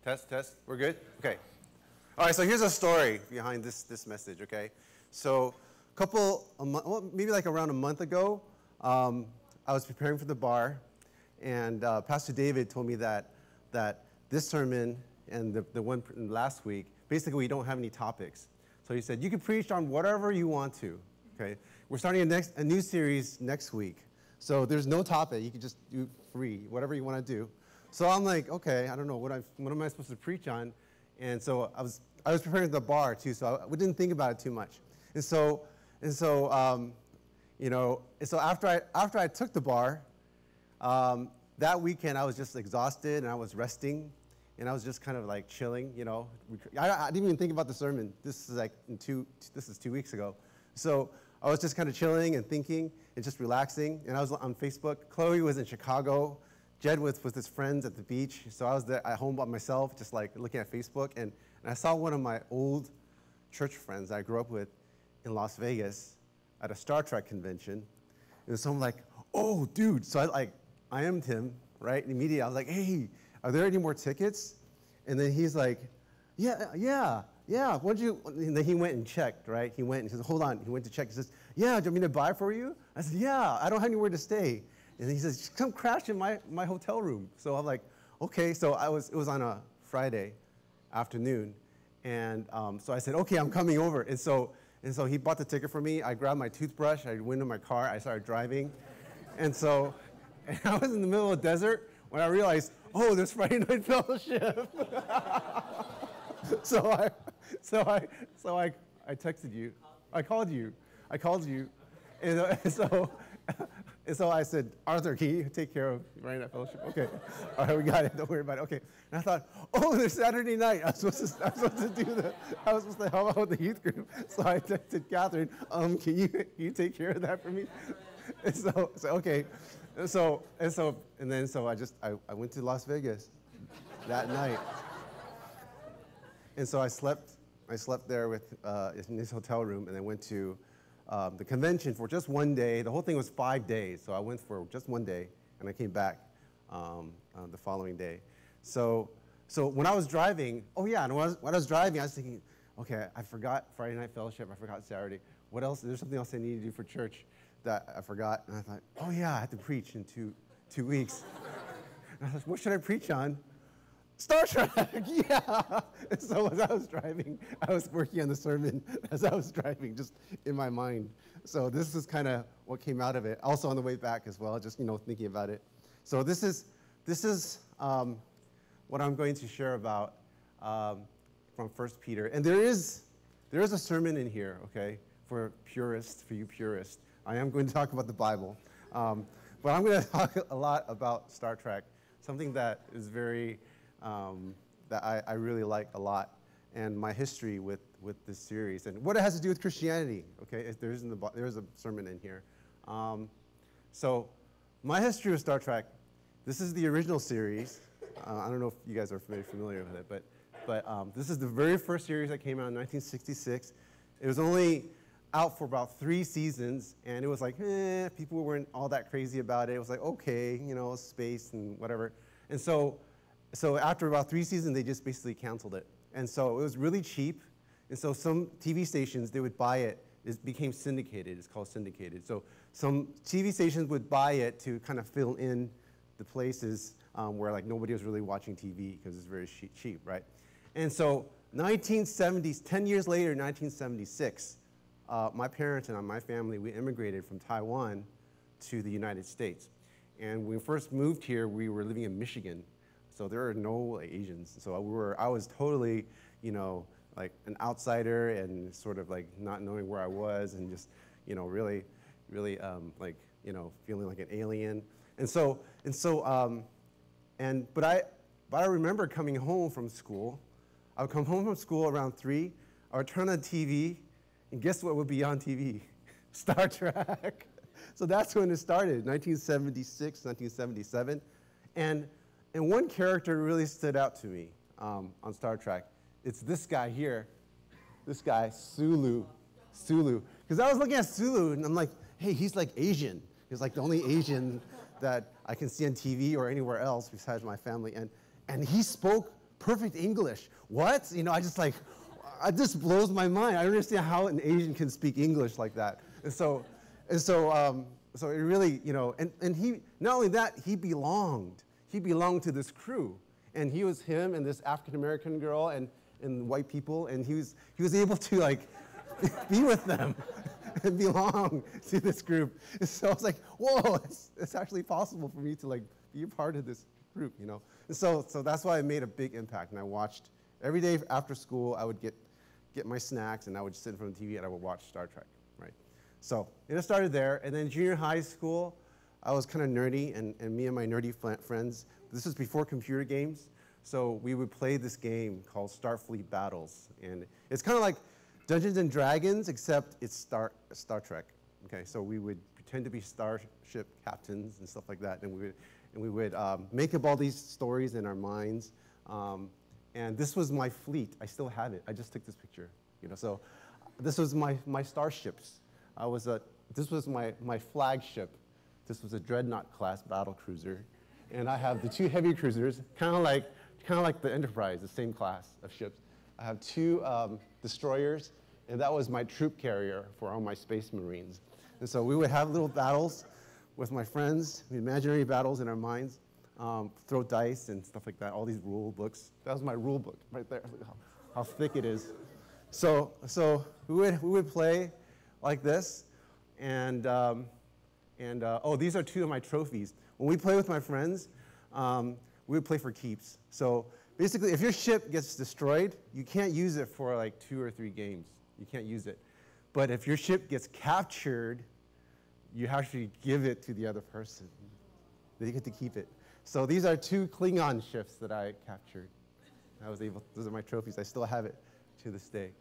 Test. We're good? Okay. All right, so here's a story behind this message, okay? So maybe like around a month ago, I was preparing for the bar, and Pastor David told me that this sermon and the one last week, basically we don't have any topics. So he said, you can preach on whatever you want to, okay? We're starting a new series next week. So there's no topic. You can just do free, whatever you want to do. So I'm like, okay, I don't know, what am I supposed to preach on? And so I was preparing for the bar too, so we didn't think about it too much. And so after I took the bar, that weekend I was just exhausted and I was resting, and I was just kind of like chilling, you know. I didn't even think about the sermon. This is 2 weeks ago. So I was just kind of chilling and thinking and just relaxing, and I was on Facebook. Chloe was in Chicago. Jed was with his friends at the beach, so I was there at home by myself, just like looking at Facebook, and I saw one of my old church friends that I grew up with in Las Vegas at a Star Trek convention. And so I'm like, oh, dude. So I IM'd him, right? And immediately I was like, hey, are there any more tickets? And then he's like, yeah. And then he went and checked, right? He went and he says, hold on. He went to check. He says, yeah, do you want me to buy for you? I said, yeah, I don't have anywhere to stay. And he says, just come crash in my hotel room. So I'm like, okay. So it was on a Friday afternoon. And so I said, okay, I'm coming over. And so he bought the ticket for me. I grabbed my toothbrush. I went in my car. I started driving. And I was in the middle of the desert when I realized, oh, there's Friday Night Fellowship. So I texted you. I called you. And so I said, Arthur, can you take care of Friday Night Fellowship? Okay. All right, we got it. Don't worry about it. Okay. And I thought, oh, there's Saturday night. I was supposed to help out with the youth group. So I texted Catherine, can you take care of that for me? And so okay. And then I went to Las Vegas that night. And so I slept there in this hotel room, and then went to the convention for just one day. The whole thing was 5 days, so I went for just one day, and I came back the following day. So when I was driving, when I was driving, I was thinking, okay, I forgot Friday Night Fellowship, I forgot Saturday. What else? There's something else I need to do for church that I forgot, and I thought, oh yeah, I have to preach in two weeks. And I thought, what should I preach on? Star Trek, yeah. And so as I was driving, I was working on the sermon as I was driving, just in my mind. So this is kind of what came out of it. Also on the way back as well, just thinking about it. So this is what I'm going to share about from 1 Peter. And there is a sermon in here, okay, for you purists. I am going to talk about the Bible, but I'm going to talk a lot about Star Trek, something that is very that I really like a lot, and my history with this series and what it has to do with Christianity. Okay, there is a sermon in here. So my history with Star Trek. This is the original series. I don't know if you guys are very familiar with it, but this is the very first series that came out in 1966. It was only out for about 3 seasons, and it was like, people weren't all that crazy about it. It was like, okay, space and whatever. And so after about 3 seasons, they just basically canceled it. And so it was really cheap. And so some TV stations, they would buy it. It became syndicated. It's called syndicated. So some TV stations would buy it to kind of fill in the places where like nobody was really watching TV because it's very cheap, right? And so 1970s, 10 years later, 1976, my parents and my family, we immigrated from Taiwan to the United States. And when we first moved here, we were living in Michigan. So there are no Asians. So I was totally, like an outsider and sort of like not knowing where I was and just, really, like, feeling like an alien. But I remember coming home from school. I would come home from school around 3. I would turn on TV, and guess what would be on TV? Star Trek. So that's when it started, 1976, 1977. And one character really stood out to me on Star Trek. It's this guy here, this guy, Sulu. Because I was looking at Sulu, and I'm like, hey, he's like Asian. He's like the only Asian that I can see on TV or anywhere else besides my family. And he spoke perfect English. What? You know, I just like, it just blows my mind. I don't understand how an Asian can speak English like that. So it really, you know, and he, not only that, he belonged to this crew. And he was him and this African-American girl and white people, and he was able to like be with them and belong to this group. And so I was like, whoa, it's actually possible for me to like be a part of this group, you know. And so that's why it made a big impact. And I watched every day after school. I would get my snacks, and I would sit in front of the TV and I would watch Star Trek, right? So it started there, and then junior high school, I was kind of nerdy, and me and my nerdy friends, this was before computer games, so we would play this game called Starfleet Battles, and it's kind of like Dungeons and Dragons, except it's Star Trek. Okay, so we would pretend to be starship captains and stuff like that, and we would make up all these stories in our minds. And this was my fleet. I still have it. I just took this picture. You know, so this was my starships. This was my flagship. This was a Dreadnought class battle cruiser, and I have the 2 heavy cruisers, kind of like the Enterprise, the same class of ships. I have 2 destroyers, and that was my troop carrier for all my space marines. And so we would have little battles with my friends, imaginary battles in our minds, throw dice and stuff like that, all these rule books. That was my rule book right there, how thick it is. So we would play like this, and oh, these are 2 of my trophies. When we play with my friends, we would play for keeps. So basically, if your ship gets destroyed, you can't use it for like 2 or 3 games. You can't use it. But if your ship gets captured, you actually give it to the other person. They get to keep it. So these are 2 Klingon ships that I captured. Those are my trophies. I still have it to this day.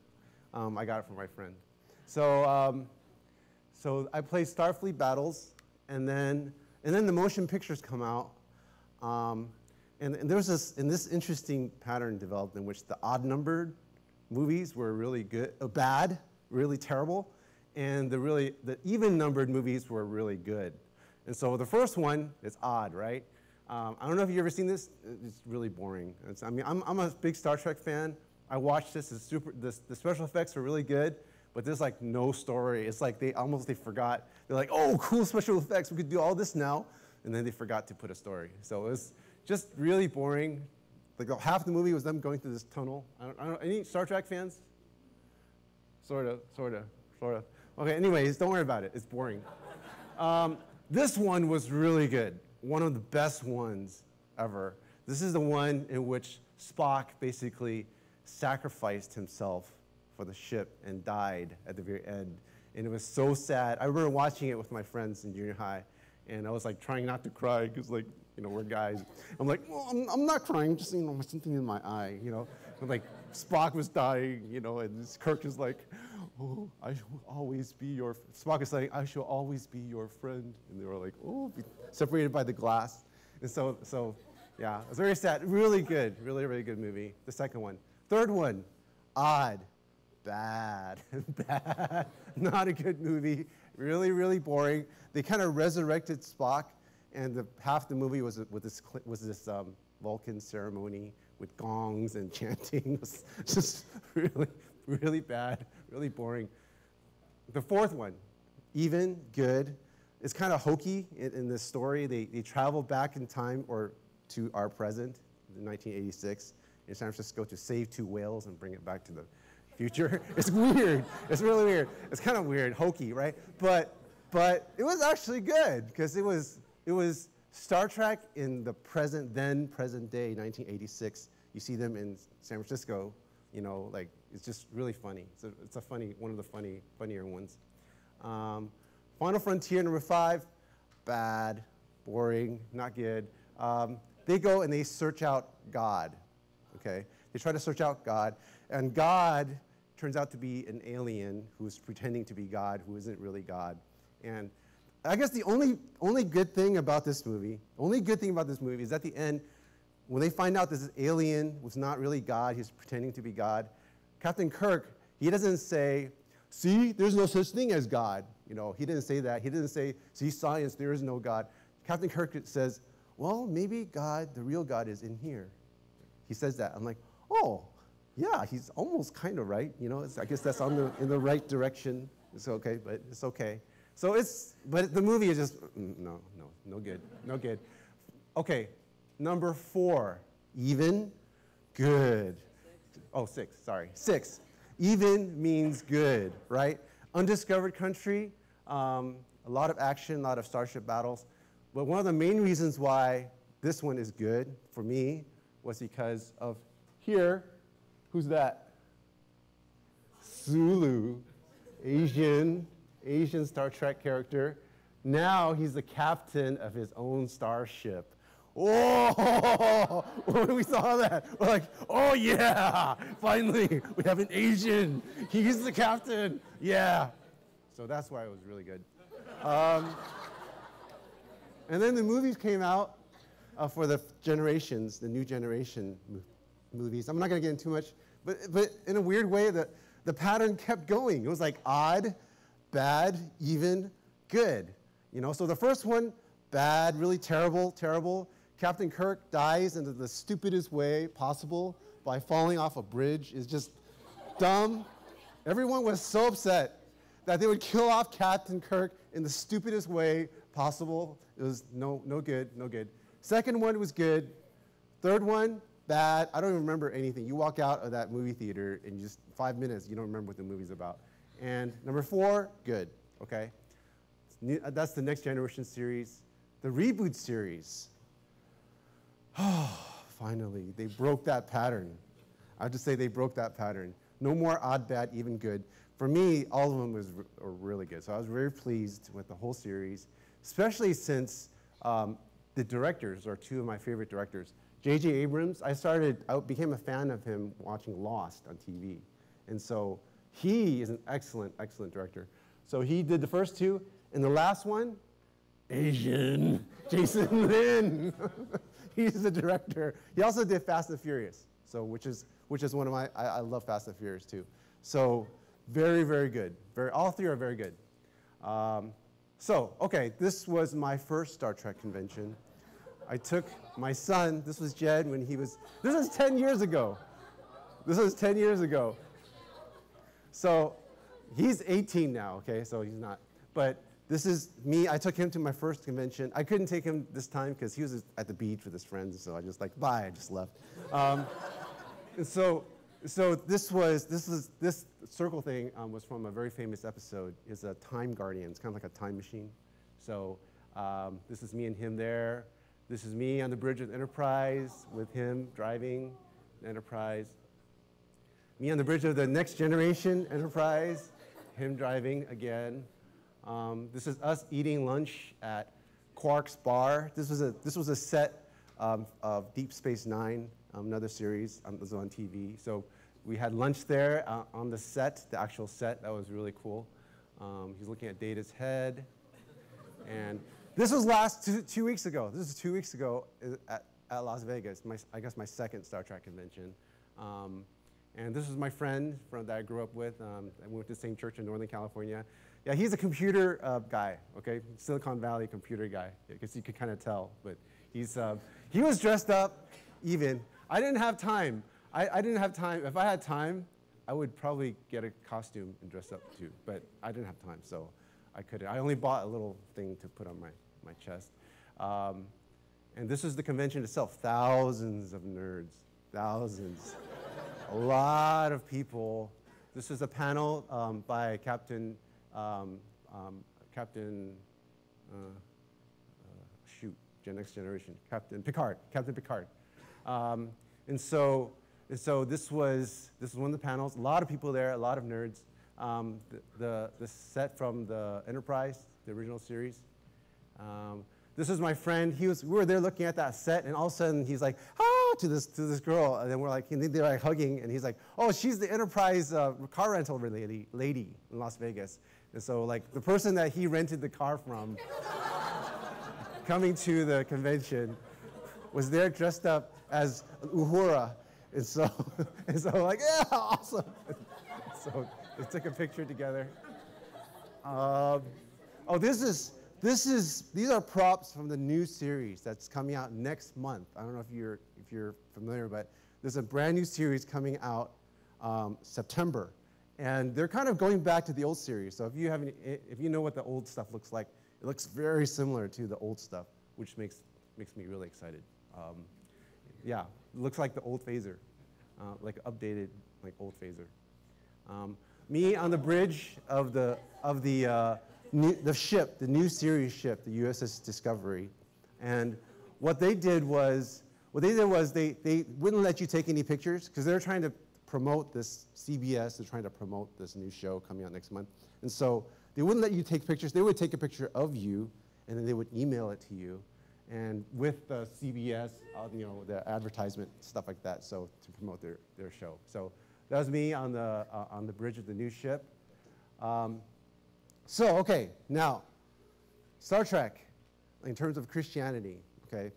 I got it from my friend. So I played Starfleet Battles, and then the motion pictures come out. And there was this interesting pattern developed in which the odd-numbered movies were really good, bad, really terrible, and the even-numbered movies were really good. And so the first one is odd, right? I don't know if you've ever seen this. It's really boring. I'm a big Star Trek fan. I watched this. The special effects are really good, but there's like no story. It's like they forgot. They're like, oh, cool special effects. We could do all this now. And then they forgot to put a story. So it was just really boring. Like half the movie was them going through this tunnel. I don't any Star Trek fans? Sort of. Okay, anyways, don't worry about it. It's boring. This one was really good. One of the best ones ever. This is the one in which Spock basically sacrificed himself for the ship and died at the very end. And it was so sad. I remember watching it with my friends in junior high, and I was like trying not to cry because, like, you know, we're guys. I'm like, well, I'm not crying, just, you know, something in my eye, you know. And, like, Spock was dying, you know, and Kirk is like, oh, I will always be your, Spock is saying, I shall always be your friend. And they were like, oh, separated by the glass. And so yeah, it was very sad. Really good, really, really good movie. The second one. Third one, odd, bad, bad, not a good movie. Really, really boring. They kind of resurrected Spock, and half the movie was this Vulcan ceremony with gongs and chanting. It was just really, really bad, really boring. The fourth one, even, good. It's kind of hokey in this story. They travel back in time or to our present, in 1986, in San Francisco to save 2 whales and bring it back to the future. It's weird. It's really weird. It's kind of weird, hokey, right? But it was actually good because it was Star Trek in the present day, 1986. You see them in San Francisco, you know, like, it's just really funny. It's a funny, one of the funnier ones. Final Frontier, number 5, bad, boring, not good. They go and they search out God, okay? They try to search out God, and God turns out to be an alien who's pretending to be God, who isn't really God. And I guess the only good thing about this movie, is at the end, when they find out this alien was not really God, he's pretending to be God, Captain Kirk, he doesn't say, see, there's no such thing as God. You know, he didn't say that. He didn't say, see, science, there is no God. Captain Kirk says, well, maybe God, the real God, is in here. He says that. I'm like, oh, yeah, he's almost kind of right. You know, I guess that's in the right direction. It's okay, but it's okay. So but the movie is just, no good, no good. Okay, number 4, even, good. Oh, 6, sorry, 6. Even means good, right? Undiscovered country, a lot of action, a lot of starship battles. But one of the main reasons why this one is good for me was because of here. Who's that? Sulu, Asian Star Trek character. Now he's the captain of his own starship. Oh, when we saw that, we're like, oh yeah, finally, we have an Asian. He's the captain, yeah. So that's why it was really good. And then the movies came out for the generations, the new generation movies. I'm not going to get into too much, but in a weird way, the pattern kept going. It was like odd, bad, even, good. You know, so the first one, bad, really terrible. Captain Kirk dies in the stupidest way possible by falling off a bridge. It's just dumb. Everyone was so upset that they would kill off Captain Kirk in the stupidest way possible. It was no good. Second one was good. Third one, bad. I don't even remember anything. You walk out of that movie theater in just 5 minutes, you don't remember what the movie's about. And number 4, good, okay? That's the Next Generation series. The reboot series. Oh, finally, they broke that pattern. I have to say they broke that pattern. No more odd, bad, even good. For me, all of them were really good. So I was very pleased with the whole series, especially since the directors are 2 of my favorite directors. J.J. Abrams, I became a fan of him watching Lost on TV. And so he is an excellent director. So he did the first 2, and the last one, Asian, Jason Lin. He's the director. He also did Fast and Furious, so which is one of I love Fast and Furious too. So very good. All 3 are very good. So okay, this was my first Star Trek convention. I took my son. This was Jed when he was. This is 10 years ago. So he's 18 now. Okay, so he's not. But this is me. I took him to my first convention. I couldn't take him this time because he was at the beach with his friends. So I just like, bye. I just left. And so this circle thing was from a very famous episode. It's a time guardian. It's kind of like a time machine. So this is me and him there. This is me on the bridge of Enterprise with him driving Enterprise. Me on the bridge of the Next Generation Enterprise, him driving again. This is us eating lunch at Quark's Bar. This was a set of Deep Space Nine, another series. It was on TV. So we had lunch there on the set, the actual set. That was really cool. He's looking at Data's head. And this was two weeks ago. This is 2 weeks ago at Las Vegas, I guess my second Star Trek convention. And this is my friend that I grew up with. I went to the same church in Northern California. Yeah, he's a computer guy, okay? Silicon Valley computer guy. I guess you could kind of tell, but he was dressed up even. I didn't have time. I didn't have time. If I had time, I would probably get a costume and dress up too, but I didn't have time, so I couldn't. I only bought a little thing to put on my chest. And this is the convention itself. Thousands of nerds, thousands. A lot of people. This is a panel by Captain Next Generation, Captain Picard. And so this was one of the panels. A lot of people there, a lot of nerds. The set from the Enterprise, the original series. This is my friend. We were there looking at that set, and all of a sudden he's like, ah, to this girl, and then we're like, and they're like hugging, and he's like, oh, she's the Enterprise car rental lady in Las Vegas. And so like the person that he rented the car from, coming to the convention, was there dressed up as Uhura, and so like, yeah, awesome. So they took a picture together. Oh, this These are props from the new series that's coming out next month. I don't know if you're familiar, but there's a brand new series coming out September, and they're kind of going back to the old series. So if you know what the old stuff looks like, it looks very similar to the old stuff, which makes me really excited. Yeah, it looks like the old phaser, like updated like old phaser. Me on the bridge of the ship, the new series ship, the USS Discovery, and what they did was they wouldn't let you take any pictures because they're trying to promote this CBS. They're trying to promote this new show coming out next month, and so they wouldn't let you take pictures. They would take a picture of you, and then they would email it to you, and with the CBS, the advertisement stuff like that, so to promote their show. So that was me on the bridge of the new ship. So, okay, now, Star Trek, in terms of Christianity, okay,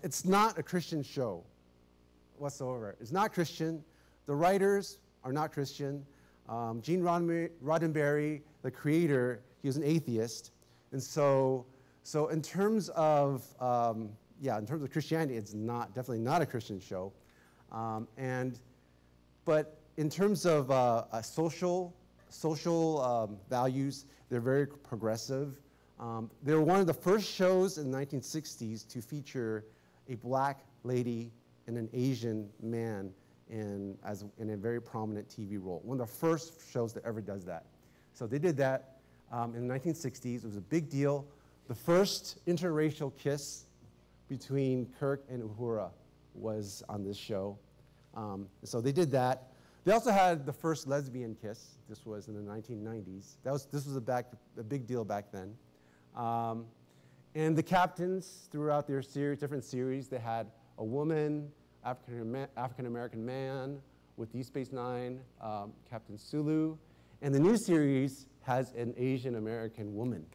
it's not a Christian show whatsoever. It's not Christian. The writers are not Christian. Gene Roddenberry, the creator, he was an atheist. And so in terms of, in terms of Christianity, it's definitely not a Christian show. But in terms of social values, they're very progressive. They were one of the first shows in the 1960s to feature a black lady and an Asian man in a very prominent TV role. One of the first shows that ever does that. So they did that in the 1960s. It was a big deal. The first interracial kiss between Kirk and Uhura was on this show. So they did that. They also had the first lesbian kiss. This was in the 1990s. This was a big deal back then. And the captains throughout their different series, they had a woman, African-American man with Deep Space Nine, Captain Sulu. And the new series has an Asian-American woman.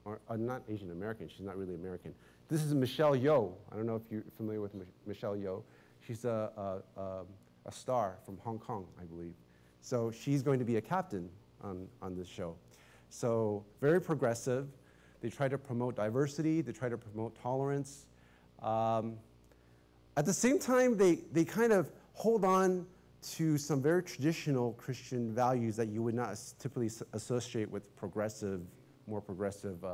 Or not Asian-American, she's not really American. This is Michelle Yeoh. I don't know if you're familiar with Michelle Yeoh. She's a star from Hong Kong, I believe. So she's going to be a captain on this show. So very progressive. They try to promote diversity. They try to promote tolerance. At the same time, they kind of hold on to some very traditional Christian values that you would not typically associate with more progressive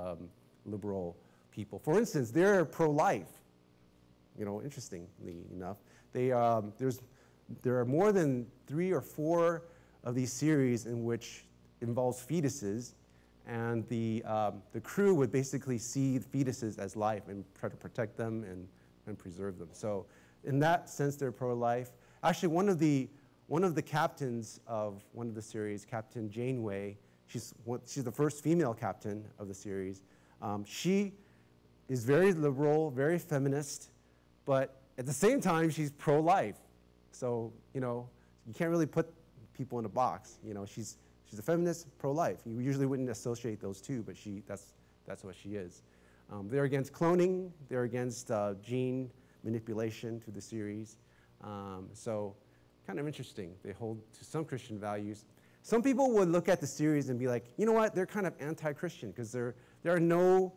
liberal people. For instance, they're pro-life. Interestingly enough, there are more than 3 or 4 of these series in which involves fetuses, and the crew would basically see fetuses as life and try to protect them and preserve them. So in that sense, they're pro-life. Actually, one of the captains of one of the series, Captain Janeway, she's the first female captain of the series. She is very liberal, very feminist, but at the same time, she's pro-life. So, you can't really put people in a box. She's a feminist, pro-life. You usually wouldn't associate those two, but that's what she is. They're against cloning. They're against gene manipulation through the series. So kind of interesting. They hold to some Christian values. Some people would look at the series and be like, you know what, they're kind of anti-Christian because there are no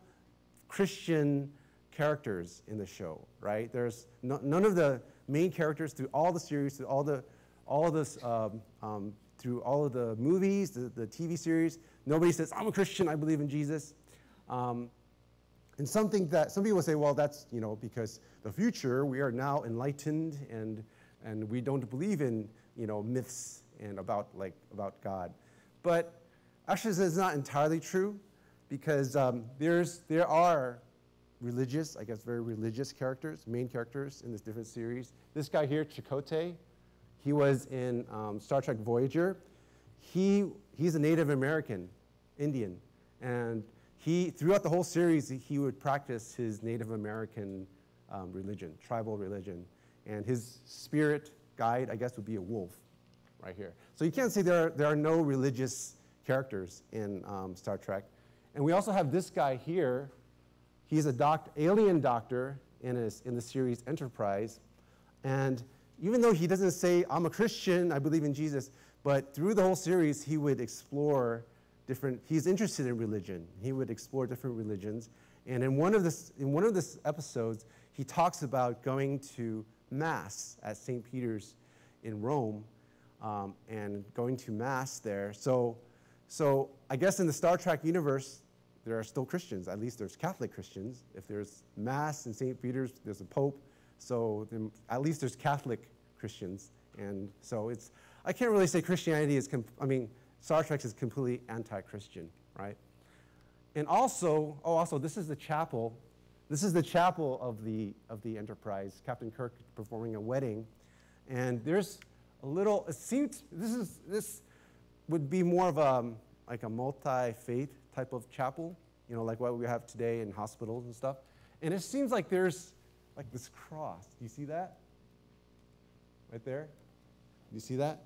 Christian characters in the show, right? There's none of the main characters through all the series, through all of the movies, the TV series. Nobody says, I'm a Christian, I believe in Jesus. And something that some people say, well, that's because the future, we are now enlightened and we don't believe in myths and about God. But actually, it's not entirely true because there are religious, very religious characters, main characters in this different series. This guy here, Chakotay, he was in Star Trek Voyager. He's a Native American, Indian, and throughout the whole series, he would practice his Native American religion, tribal religion, and his spirit guide, I guess, would be a wolf, right here. So you can't say there are no religious characters in Star Trek. And we also have this guy here. He's a alien doctor in the series Enterprise, and even though he doesn't say, I'm a Christian, I believe in Jesus, but through the whole series, he would explore he's interested in religion. He would explore different religions. And in one of the episodes, he talks about going to Mass at St. Peter's in Rome, and going to Mass there. So I guess in the Star Trek universe, there are still Christians. At least there's Catholic Christians. If there's Mass in St. Peter's, there's a Pope. So then at least there's Catholic Christians. And so I can't really say Christianity is, Star Trek is completely anti-Christian, right? And also, this is the chapel. This is the chapel of the Enterprise. Captain Kirk performing a wedding. And there's a little, this would be more of like a multi-faith type of chapel, like what we have today in hospitals and stuff. And it seems like there's like this cross. Do you see that? Right there? Do you see that?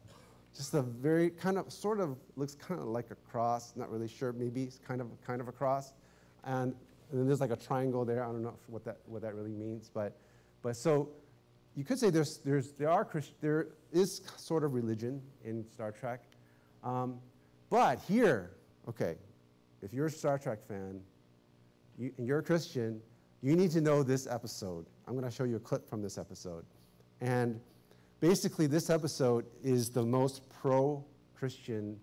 Just a very sort of looks kind of like a cross. Not really sure. Maybe it's kind of a cross. And then there's like a triangle there. I don't know what that really means. But so you could say there is sort of religion in Star Trek. But here, okay, if you're a Star Trek fan and you're a Christian, you need to know this episode. I'm going to show you a clip from this episode. And basically, this episode is the most pro-Christian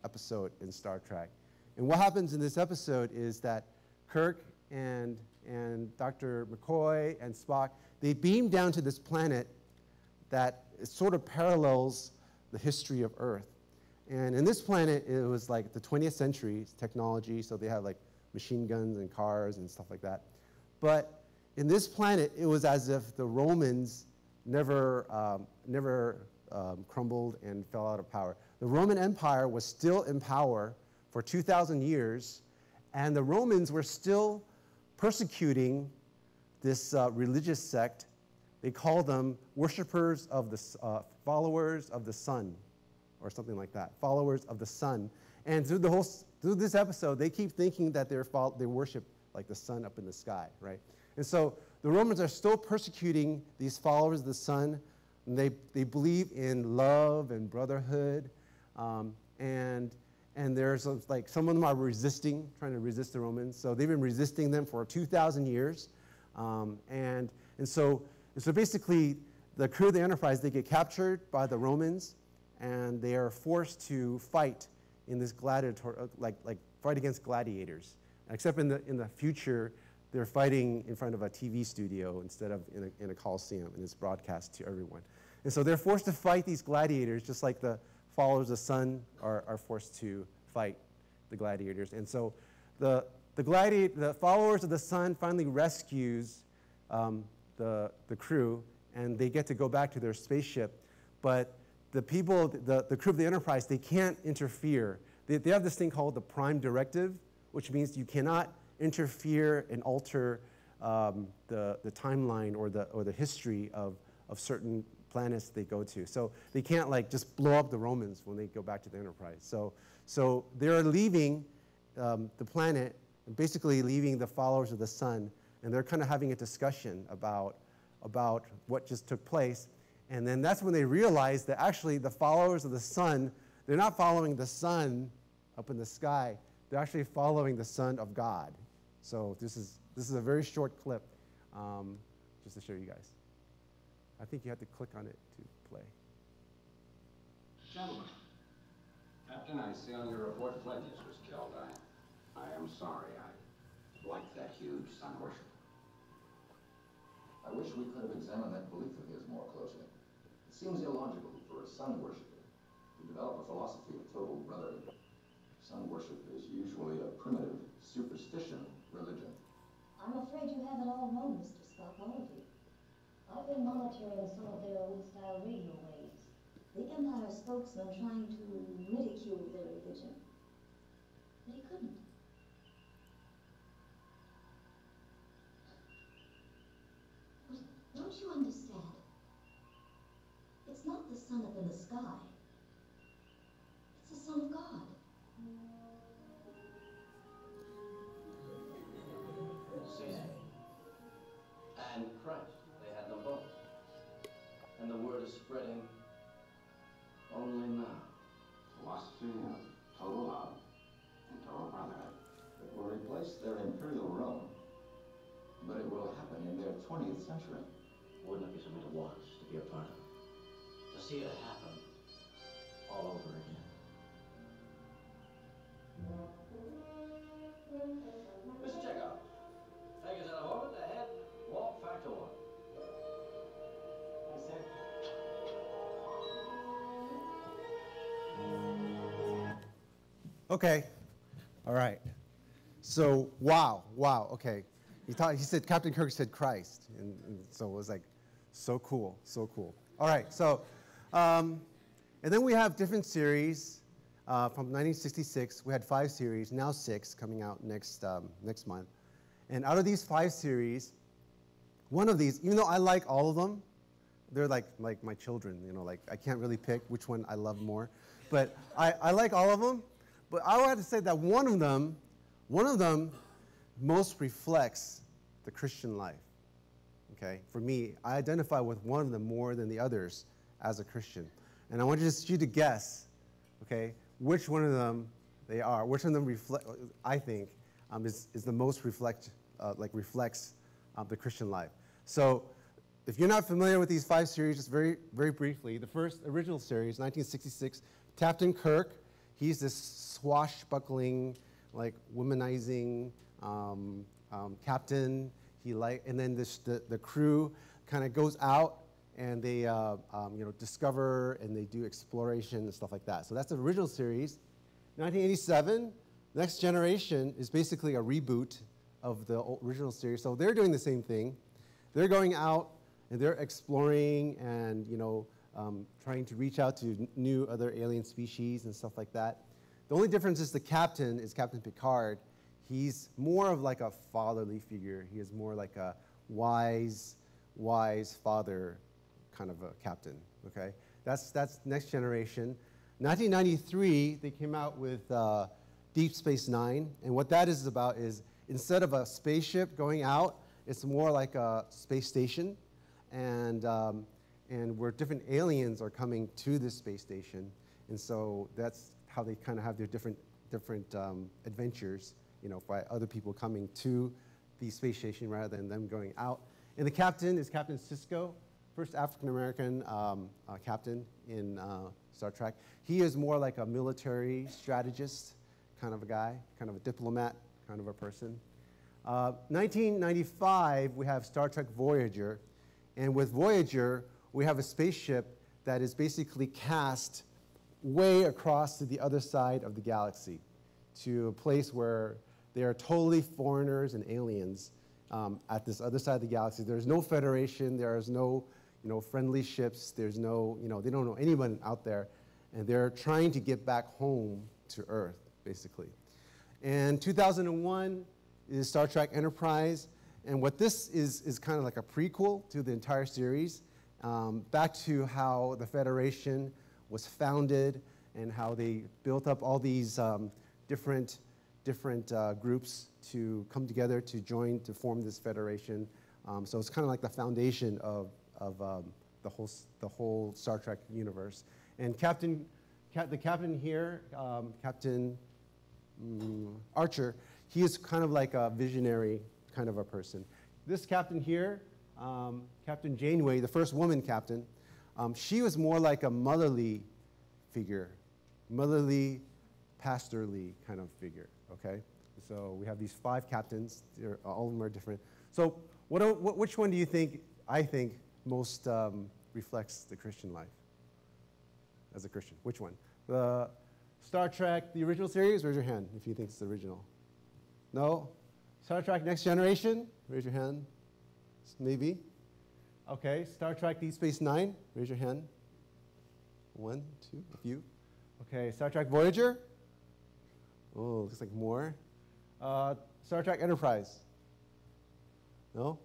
episode in Star Trek. And what happens in this episode is that Kirk and Dr. McCoy and Spock, they beam down to this planet that sort of parallels the history of Earth. And in this planet, it was like the 20th century technology, so they had like machine guns and cars and stuff like that. But in this planet, it was as if the Romans never crumbled and fell out of power. The Roman Empire was still in power for 2,000 years, and the Romans were still persecuting this religious sect. They called them worshipers of the followers of the sun, or something like that, followers of the sun. And through this episode, they keep thinking that they worship like the sun up in the sky, right? And so the Romans are still persecuting these followers of the sun. And they believe in love and brotherhood, and there's like some of them are trying to resist the Romans. So they've been resisting them for 2,000 years, and so basically the crew of the Enterprise, they get captured by the Romans, and they are forced to fight in this gladiator, like fight against gladiators. Except in the future, they're fighting in front of a TV studio instead of in a coliseum, and it's broadcast to everyone. And so they're forced to fight these gladiators, just like the followers of the sun are forced to fight the gladiators. And so the followers of the sun finally rescues the crew, and they get to go back to their spaceship. But the people, the crew of the Enterprise, they can't interfere. They have this thing called the Prime Directive, which means you cannot interfere and alter the timeline or the history of certain planets they go to. So they can't like just blow up the Romans when they go back to the Enterprise. So they're leaving the planet, and basically leaving the followers of the sun, and they're kind of having a discussion about what just took place. And then that's when they realize that actually the followers of the sun, they're not following the sun up in the sky. They're actually following the Son of God. So this is a very short clip, just to show you guys. I think you have to click on it to play. Gentlemen, Captain, I see on your report Pledges was killed. I am sorry. I like that huge sun worship. I wish we could have examined that belief of his more closely. It seems illogical for a sun worshiper to develop a philosophy of total brotherhood. Sun worship is usually a primitive, superstition religion. I'm afraid you have it all wrong, Mr. Spock, all of you. I've been monitoring some of their old-style radio waves. The Empire spokesman trying to ridicule their religion. But he couldn't. But don't you understand? It's not the sun up in the sky. It's the Son of God. Caesar and Christ, they had them both. And the word is spreading only now. Philosophy of total love replace their imperial Rome, but it will happen in their 20th century. Wouldn't it be something to watch, to be a part of? To see it happen all over again? Mr. Chekhov, take us out a moment ahead, walk factor one. Yes, sir. Okay, all right. So, wow, okay. He said, Captain Kirk said Christ, and so it was like, so cool, so cool. All right, so, and then we have different series from 1966. We had 5 series, now 6 coming out next month. And out of these 5 series, one of these, even though I like all of them, they're like my children, you know, like I can't really pick which one I love more. But I like all of them. But I would have to say that one of them most reflects the Christian life. Okay, for me, I identify with one of them more than the others as a Christian. And I want you to guess, okay, which one of them they are, which one of them reflect, I think, is the most reflects the Christian life. So if you're not familiar with these 5 series, just very, very briefly, the first original series, 1966, Captain Kirk, he's this swashbuckling, like womanizing captain. And then the crew kind of goes out and they discover and they do exploration and stuff like that. So that's the original series. 1987, Next Generation is basically a reboot of the original series. So they're doing the same thing. They're going out and they're exploring and trying to reach out to new other alien species and stuff like that. The only difference is the captain is Captain Picard. He's more of like a fatherly figure. He is more like a wise father kind of a captain, okay? That's Next Generation. 1993, they came out with Deep Space Nine, and what that is about is instead of a spaceship going out, it's more like a space station, and where different aliens are coming to this space station, and so that's how they kind of have their different adventures, by other people coming to the space station rather than them going out. And the captain is Captain Sisko, first African-American captain in Star Trek. He is more like a military strategist kind of a guy, kind of a diplomat kind of a person. 1995, we have Star Trek Voyager. And with Voyager, we have a spaceship that is basically cast way across to the other side of the galaxy, to a place where they are totally foreigners and aliens at this other side of the galaxy. There's no Federation, there is no friendly ships, there's no, they don't know anyone out there, and they're trying to get back home to Earth, basically. And 2001 is Star Trek Enterprise, and what this is kind of like a prequel to the entire series, back to how the Federation was founded and how they built up all these different groups to come together to form this federation. So it's kind of like the foundation of the whole Star Trek universe. And the captain here, Captain Archer, he is kind of like a visionary kind of a person. This captain here, Captain Janeway, the first woman captain, she was more like a motherly figure, motherly, pastorly kind of figure, okay? So we have these 5 captains. All of them are different. So which one do you think, I think, most reflects the Christian life as a Christian? Which one? The Star Trek, the original series? Raise your hand if you think it's the original. No? Star Trek Next Generation? Raise your hand. Maybe. Okay, Star Trek Deep Space Nine? Raise your hand. 1, 2, a few. Okay, Star Trek Voyager? Oh, looks like more. Star Trek Enterprise? No?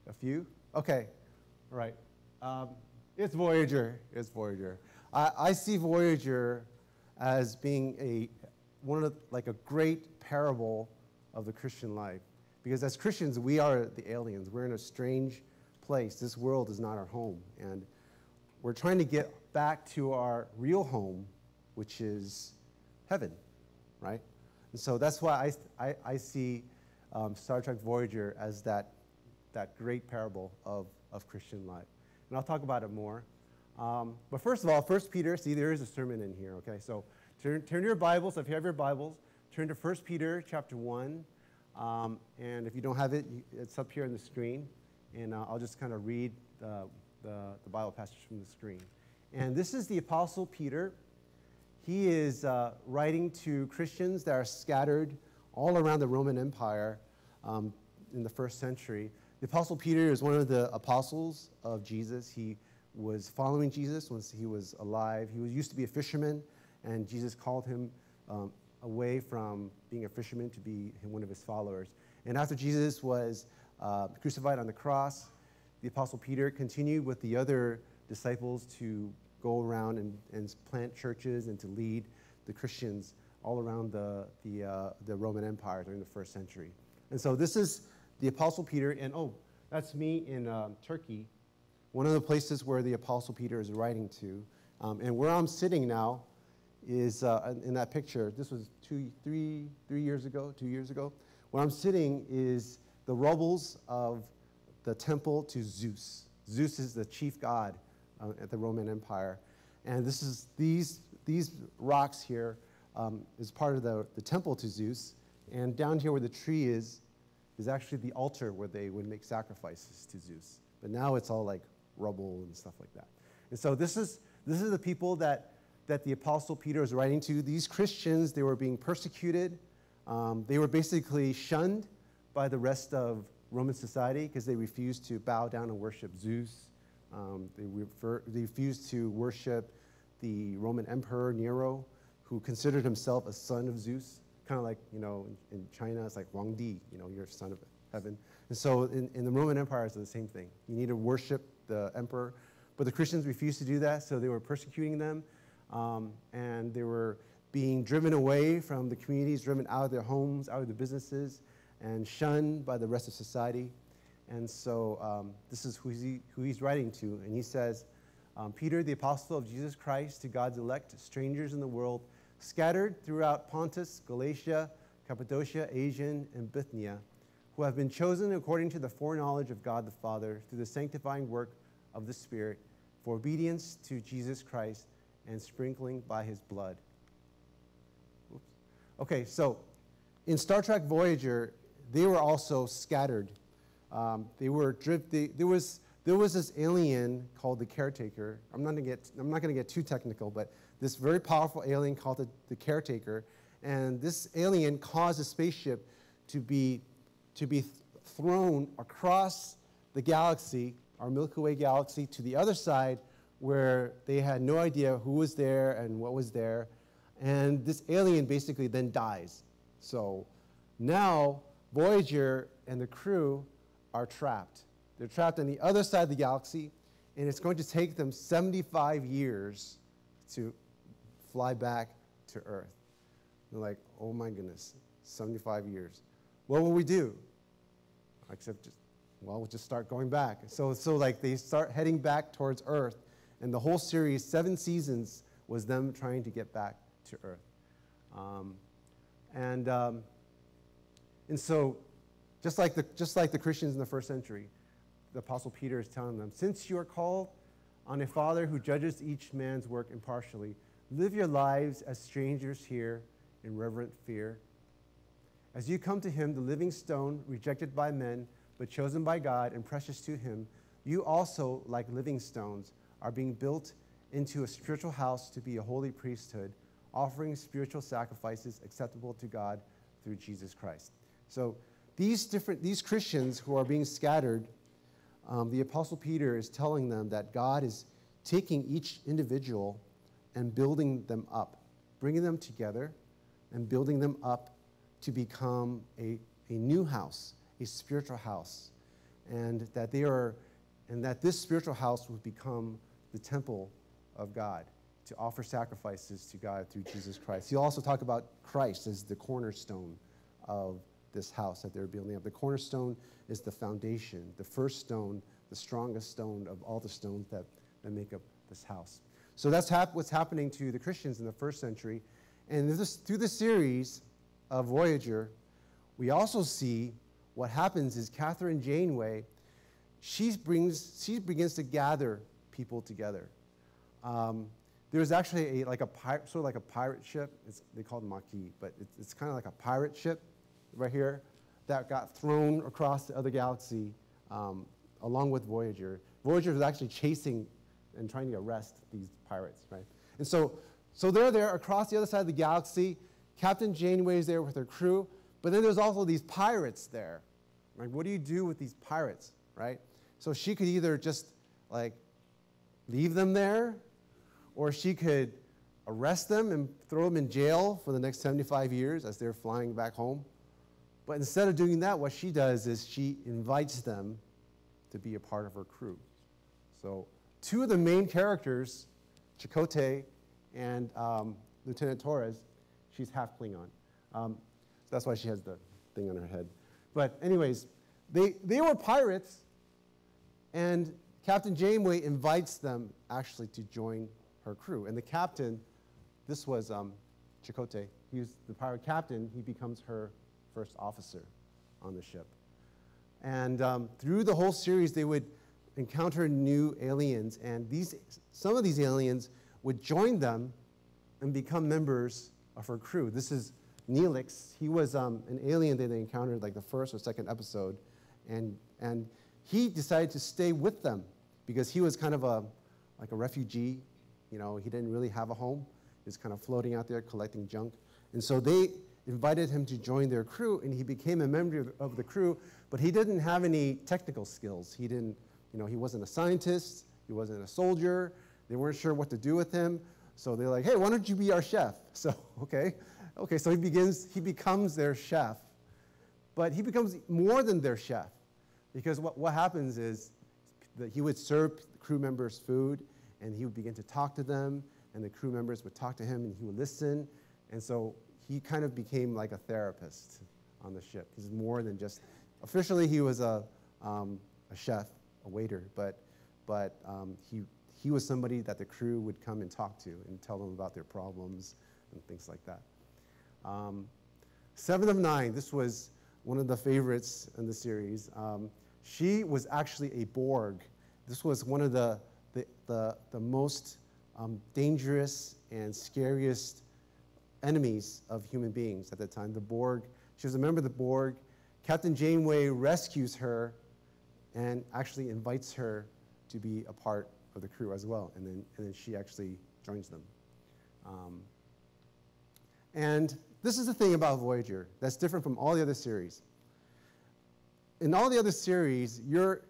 A few? Okay, all right. It's Voyager. It's Voyager. I see Voyager as being a great parable of the Christian life. Because as Christians, we are the aliens. We're in a strange place. This world is not our home. And we're trying to get back to our real home, which is heaven, right? And so that's why I see Star Trek Voyager as that great parable of Christian life. And I'll talk about it more. But first of all, 1 Peter, see, there is a sermon in here, okay? So turn to your Bibles. If you have your Bibles, turn to 1 Peter chapter 1. And if you don't have it, it's up here on the screen. And I'll just kind of read the Bible passage from the screen. And this is the Apostle Peter. He is writing to Christians that are scattered all around the Roman Empire in the first century. The Apostle Peter is one of the apostles of Jesus. He was following Jesus once he was alive. He used to be a fisherman, and Jesus called him away from being a fisherman to be one of his followers. And after Jesus was crucified on the cross, the Apostle Peter continued with the other disciples to go around and plant churches and to lead the Christians all around the Roman Empire during the first century. And so this is the Apostle Peter, and that's me in Turkey, one of the places where the Apostle Peter is writing to. And where I'm sitting now is in that picture. This was 2 years ago. Where I'm sitting is the rubbles of the temple to Zeus. Zeus is the chief god at the Roman Empire. And these rocks here is part of the temple to Zeus. And down here where the tree is actually the altar where they would make sacrifices to Zeus. But now it's all like rubble and stuff like that. And so this is the people that the Apostle Peter is writing to. These Christians, they were being persecuted. They were basically shunned by the rest of Roman society because they refused to bow down and worship Zeus. They refused to worship the Roman Emperor Nero, who considered himself a son of Zeus. Kind of like, in China, it's like Wang Di, you're a son of heaven. And so in the Roman Empire, it's the same thing. You need to worship the emperor. But the Christians refused to do that, so they were persecuting them. And they were being driven away from the communities, driven out of their homes, out of their businesses, and shunned by the rest of society. And so this is who he's writing to. And he says, Peter, the apostle of Jesus Christ, to God's elect, strangers in the world, scattered throughout Pontus, Galatia, Cappadocia, Asia, and Bithynia, who have been chosen according to the foreknowledge of God the Father through the sanctifying work of the Spirit for obedience to Jesus Christ and sprinkling by his blood. Oops. Okay, so in Star Trek Voyager, they were also scattered. There was this alien called the Caretaker. I'm not going to get too technical, but this very powerful alien called the Caretaker, and this alien caused a spaceship to be thrown across the galaxy, our Milky Way galaxy, to the other side where they had no idea who was there and what was there, and this alien basically then dies. So now Voyager and the crew are trapped. They're trapped on the other side of the galaxy, and it's going to take them 75 years to fly back to Earth. They're like, oh my goodness, 75 years. What will we do? Except we'll just start going back. So like they start heading back towards Earth, and the whole series, 7 seasons, was them trying to get back to Earth. And so just like the Christians in the first century, the Apostle Peter is telling them, since you are called on a Father who judges each man's work impartially, live your lives as strangers here in reverent fear. As you come to him, the living stone, rejected by men, but chosen by God and precious to him, you also, like living stones, are being built into a spiritual house to be a holy priesthood, offering spiritual sacrifices acceptable to God through Jesus Christ. So these Christians who are being scattered, the Apostle Peter is telling them that God is taking each individual and building them up, bringing them together and building them up to become a new house, a spiritual house, and that this spiritual house will become the temple of God, to offer sacrifices to God through Jesus Christ. He'll also talk about Christ as the cornerstone of this house that they're building up. The cornerstone is the foundation, the first stone, the strongest stone of all the stones that make up this house. So that's what's happening to the Christians in the first century. And through the series of Voyager, we also see what happens is Catherine Janeway, she begins to gather people together. There's actually sort of like a pirate ship. They call it Maquis, but it's kind of like a pirate ship right here that got thrown across the other galaxy along with Voyager. Voyager was actually chasing and trying to arrest these pirates, right? And so they're there across the other side of the galaxy. Captain Janeway is there with her crew, but then there's also these pirates there. Right? What do you do with these pirates, right? So she could either just like leave them there, or she could arrest them and throw them in jail for the next 75 years as they're flying back home. But instead of doing that, what she does is she invites them to be a part of her crew. So two of the main characters, Chakotay and Lieutenant Torres, she's half Klingon. So that's why she has the thing on her head. But anyways, they were pirates, and Captain Janeway invites them actually to join her crew. And the captain, this was Chakotay. He was the pirate captain. He becomes her first officer on the ship. And through the whole series, they would encounter new aliens, and some of these aliens would join them and become members of her crew. This is Neelix. He was an alien that they encountered like the first or second episode, and he decided to stay with them because he was kind of like a refugee. You know, he didn't really have a home. He was kind of floating out there collecting junk. And so they invited him to join their crew, and he became a member of the crew, but he didn't have any technical skills. He didn't, you know, he wasn't a scientist, he wasn't a soldier, they weren't sure what to do with him, so they're like, hey, why don't you be our chef? So, okay, so he becomes their chef, but he becomes more than their chef, because what happens is that he would serve crew members food, and he would begin to talk to them, and the crew members would talk to him, and he would listen, and so he kind of became like a therapist on the ship. He's more than just, officially he was a chef, a waiter, but he was somebody that the crew would come and talk to and tell them about their problems and things like that. Seven of Nine, this was one of the favorites in the series. She was actually a Borg. This was one of the most dangerous and scariest enemies of human beings at the time, the Borg. She was a member of the Borg. Captain Janeway rescues her and actually invites her to be a part of the crew as well, and then she actually joins them. And this is the thing about Voyager that's different from all the other series. In all the other series, you're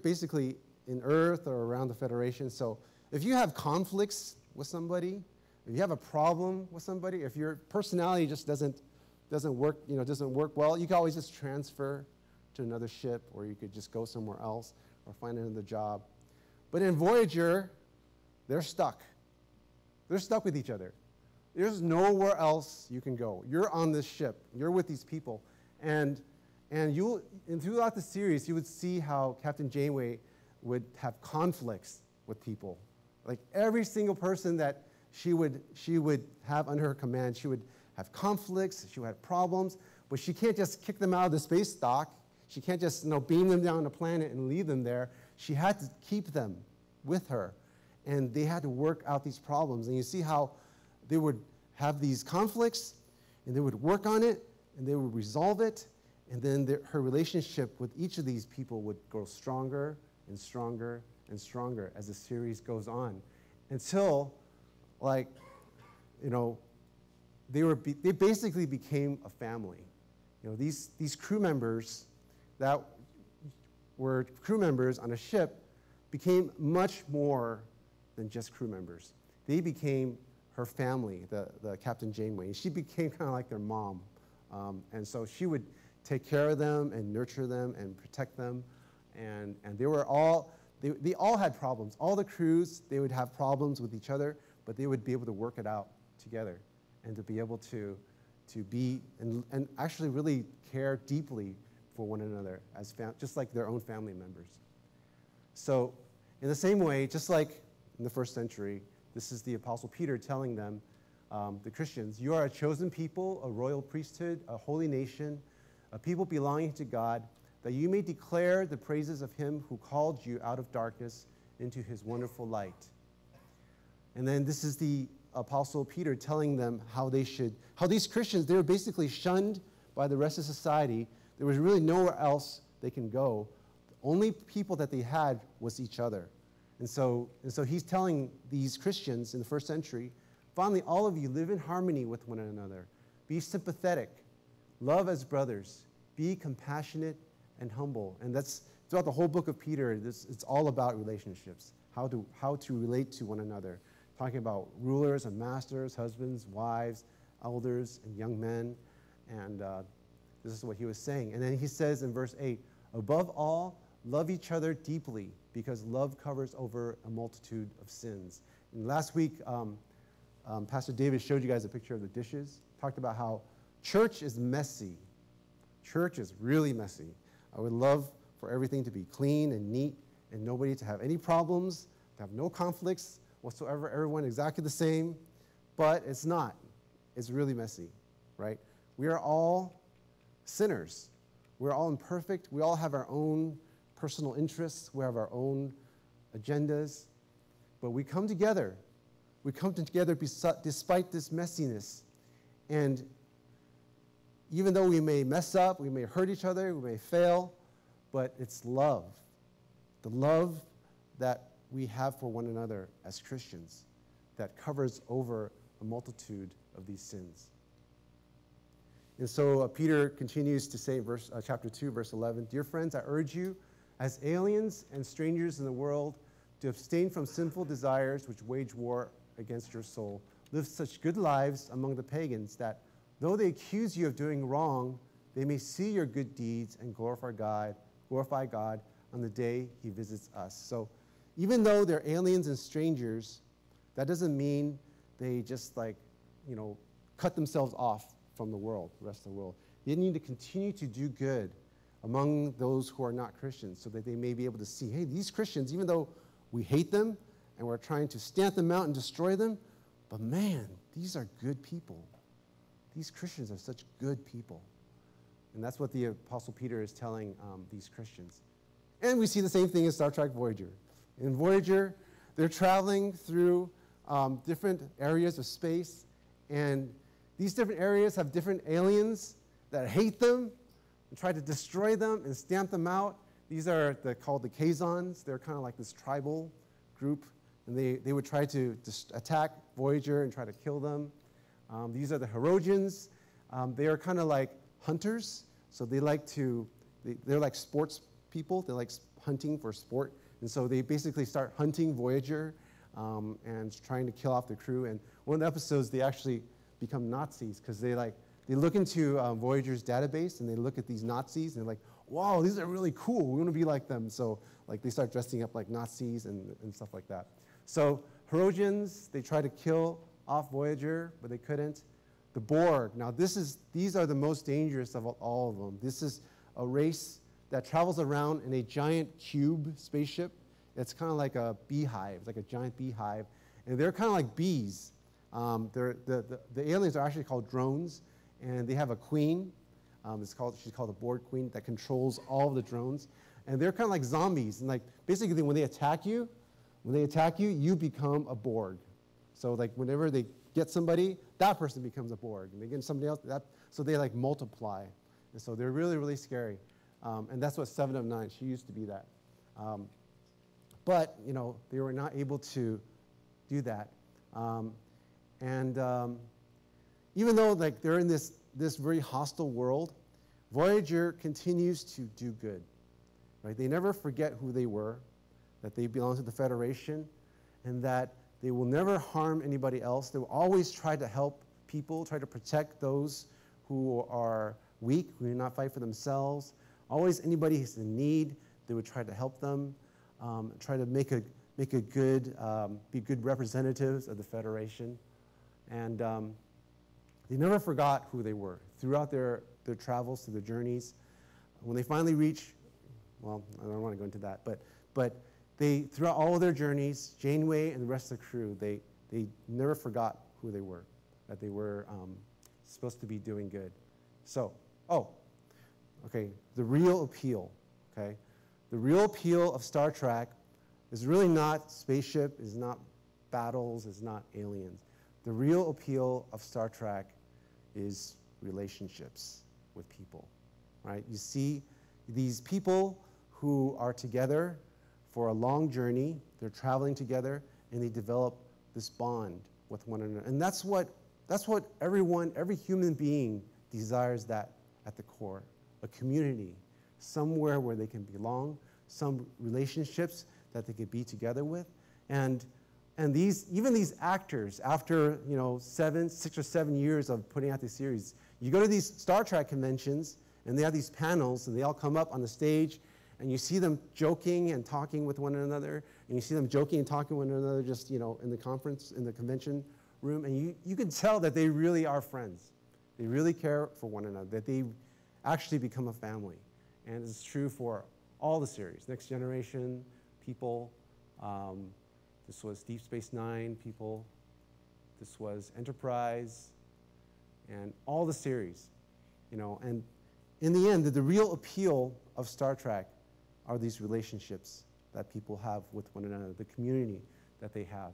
basically in Earth or around the Federation, so if you have conflicts with somebody, if you have a problem with somebody, if your personality just doesn't work well, you can always just transfer to another ship, or you could just go somewhere else or find another job. But in Voyager, they're stuck. They're stuck with each other. There's nowhere else you can go. You're on this ship. You're with these people. And throughout the series, you would see how Captain Janeway would have conflicts with people. Like every single person that she would have under her command, she would have conflicts, she would have problems, but she can't just kick them out of the space dock. She can't just beam them down the planet and leave them there. She had to keep them with her, and they had to work out these problems. And you see how they would have these conflicts, and they would work on it, and they would resolve it, and then her relationship with each of these people would grow stronger and stronger and stronger as the series goes on, until, they basically became a family. These crew members that were crew members on a ship became much more than just crew members. They became her family, the Captain Janeway. And she became kind of like their mom. And so she would take care of them and nurture them and protect them. And they all had problems. All the crews, they would have problems with each other, but they would be able to work it out together and to be able to be and actually really care deeply for one another as just like their own family members. So in the same way, just like in the first century, this is the Apostle Peter telling them, the Christians, you are a chosen people, a royal priesthood, a holy nation, a people belonging to God, that you may declare the praises of him who called you out of darkness into his wonderful light. And then this is the Apostle Peter telling them how these Christians, they were basically shunned by the rest of society. There was really nowhere else they can go. The only people that they had was each other. And so he's telling these Christians in the first century, finally, all of you live in harmony with one another. Be sympathetic. Love as brothers. Be compassionate and humble. And that's throughout the whole book of Peter. It's all about relationships, how to relate to one another. Talking about rulers and masters, husbands, wives, elders, and young men. And this is what he was saying. And then he says in verse 8, above all, love each other deeply, because love covers over a multitude of sins. And last week, Pastor David showed you guys a picture of the dishes, talked about how church is messy. Church is really messy. I would love for everything to be clean and neat and nobody to have any problems, to have no conflicts whatsoever, everyone exactly the same, but it's not. It's really messy, right? We are all sinners. We're all imperfect. We all have our own personal interests. We have our own agendas, but we come together. We come together despite this messiness. And even though we may mess up, we may hurt each other, we may fail, but it's love. The love that we have for one another as Christians that covers over a multitude of these sins. And so Peter continues to say, chapter 2, verse 11, dear friends, I urge you, as aliens and strangers in the world, to abstain from sinful desires which wage war against your soul. Live such good lives among the pagans that, though they accuse you of doing wrong, they may see your good deeds and glorify God on the day he visits us. So even though they're aliens and strangers, that doesn't mean they just cut themselves off from the world, the rest of the world. They need to continue to do good among those who are not Christians so that they may be able to see, hey, these Christians, even though we hate them and we're trying to stamp them out and destroy them, but man, these are good people. These Christians are such good people. And that's what the Apostle Peter is telling these Christians. And we see the same thing in Star Trek Voyager. In Voyager, they're traveling through different areas of space, and these different areas have different aliens that hate them and try to destroy them and stamp them out. These are called the Kazons. They're kind of like this tribal group, and they would try to attack Voyager and try to kill them. These are the Herodians. They are kind of like hunters, so they're like sports people. They like hunting for sport, and so they basically start hunting Voyager and trying to kill off the crew. And one of the episodes, they actually become Nazis because they look into Voyager's database and they look at these Nazis and they're like, wow, these are really cool. We want to be like them. So they start dressing up like Nazis and stuff like that. So Herodians, they try to kill off Voyager, but they couldn't. The Borg, now these are the most dangerous of all of them. This is a race that travels around in a giant cube spaceship. It's kind of like a beehive, like a giant beehive. And they're kind of like bees. The aliens are actually called drones, and they have a queen. She's called the Borg Queen that controls all of the drones. And they're kind of like zombies. And basically when they attack you, you become a Borg. So whenever they get somebody, that person becomes a Borg. And they get somebody else, so they multiply. And so they're really, really scary. And that's what 7 of 9, she used to be that. But, they were not able to do that. Even though they're in this very hostile world, Voyager continues to do good. Right? They never forget who they were, that they belong to the Federation, and that they will never harm anybody else. They will always try to help people, try to protect those who are weak, who do not fight for themselves. Always anybody who's in need, they would try to help them, try to be good representatives of the Federation. And they never forgot who they were throughout their travels, through their journeys. When they finally reach, well, I don't want to go into that, but they, throughout all of their journeys, Janeway and the rest of the crew, they never forgot who they were, that they were supposed to be doing good. So, okay, the real appeal, okay? The real appeal of Star Trek is really not spaceship, is not battles, is not aliens. The real appeal of Star Trek is relationships with people, right? You see these people who are together for a long journey, they're traveling together, and they develop this bond with one another. And that's what everyone, every human being desires that at the core, a community, somewhere where they can belong, some relationships that they could be together with. And even these actors, after 6 or 7 years of putting out this series, you go to these Star Trek conventions, and they have these panels, and they all come up on the stage, and you see them joking and talking with one another, and you see them joking and talking with one another just, in the conference, in the convention room, and you can tell that they really are friends. They really care for one another, that they actually become a family. And it's true for all the series, Next Generation, People, this was Deep Space Nine, People, this was Enterprise, and all the series, and in the end, the real appeal of Star Trek are these relationships that people have with one another, the community that they have.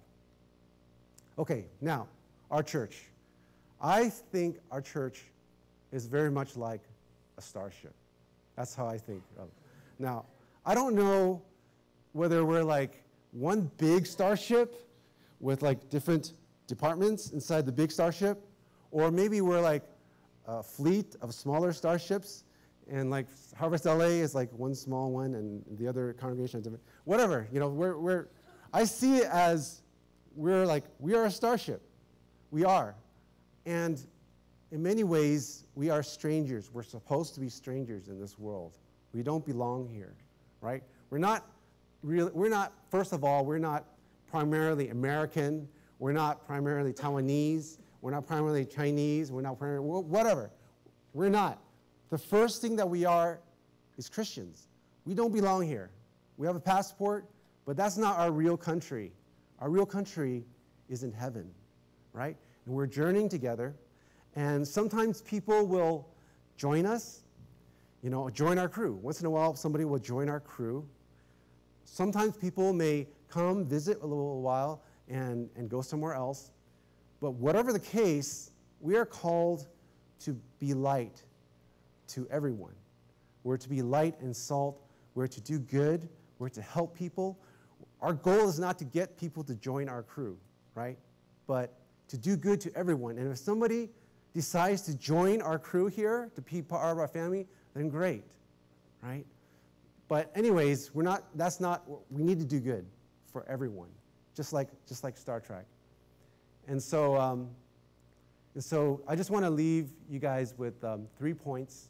Okay, now, our church. I think our church is very much like a starship. That's how I think of it. Now, I don't know whether we're like one big starship with like different departments inside the big starship, or maybe we're like a fleet of smaller starships, and like Harvest LA is like one small one, and the other congregation is different. Whatever, I see it as we are a starship. We are. And in many ways, we are strangers. We're supposed to be strangers in this world. We don't belong here, right? First of all, we're not primarily American. We're not primarily Taiwanese. We're not primarily Chinese. We're not primarily, whatever. We're not. The first thing that we are is Christians. We don't belong here. We have a passport, but that's not our real country. Our real country is in heaven, right? And we're journeying together, and sometimes people will join us, join our crew. Once in a while, somebody will join our crew. Sometimes people may come visit a little while and go somewhere else. But whatever the case, we are called to be light to everyone. We're to be light and salt. We're to do good. We're to help people. Our goal is not to get people to join our crew, right? But to do good to everyone. And if somebody decides to join our crew here, to be part of our family, then great, right? But anyways, we need to do good for everyone, just like Star Trek. And so I just want to leave you guys with 3 points.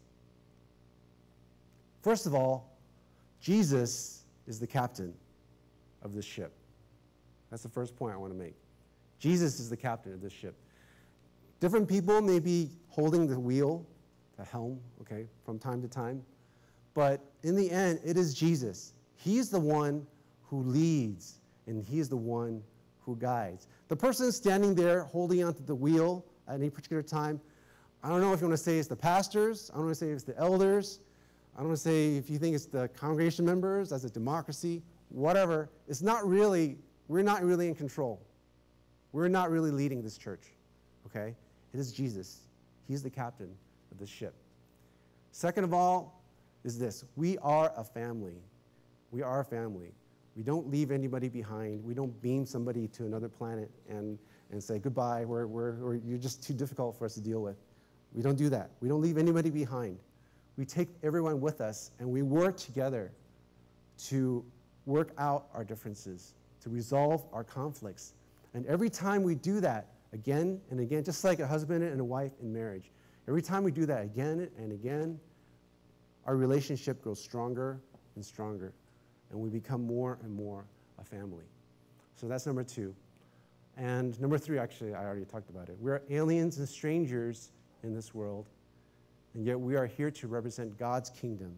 First of all, Jesus is the captain of this ship. That's the first point I want to make. Jesus is the captain of this ship. Different people may be holding the wheel, the helm, okay, from time to time. But in the end, it is Jesus. He's the one who leads, and he's the one who guides. The person standing there holding onto the wheel at any particular time, I don't know if you want to say it's the pastors, I don't want to say it's the elders, I don't want to say if you think it's the congregation members, as a democracy, whatever. It's not really, we're not really in control. We're not really leading this church, okay? It is Jesus. He's the captain of the ship. Second of all is this: we are a family. We are a family. We don't leave anybody behind. We don't beam somebody to another planet and say, goodbye, you're just too difficult for us to deal with. We don't do that. We don't leave anybody behind. We take everyone with us, and we work together to work out our differences, to resolve our conflicts. And every time we do that, again and again, just like a husband and a wife in marriage, every time we do that again and again, our relationship grows stronger and stronger, and we become more and more a family. So that's number 2. And number 3, actually, I already talked about it. We're aliens and strangers in this world, and yet we are here to represent God's kingdom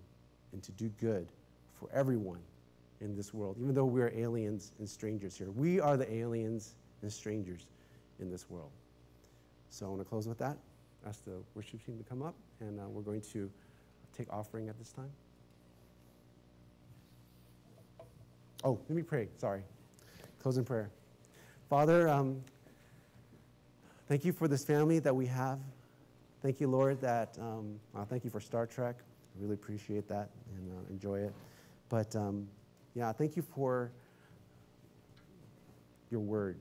and to do good for everyone in this world, even though we are aliens and strangers here. We are the aliens and strangers in this world. So I want to close with that. Ask the worship team to come up, and we're going to take offering at this time? Oh, let me pray. Sorry. Closing prayer. Father, thank you for this family that we have. Thank you, Lord, that thank you for Star Trek. I really appreciate that and enjoy it. But yeah, thank you for your word.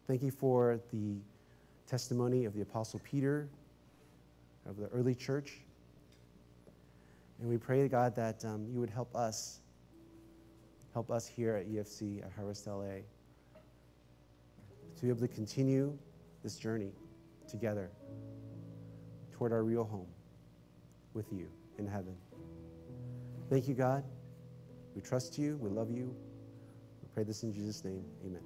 Thank you for the testimony of the Apostle Peter, of the early church. And we pray, God, that you would help us here at EFC, at Harvest LA, to be able to continue this journey together toward our real home with you in heaven. Thank you, God. We trust you. We love you. We pray this in Jesus' name. Amen.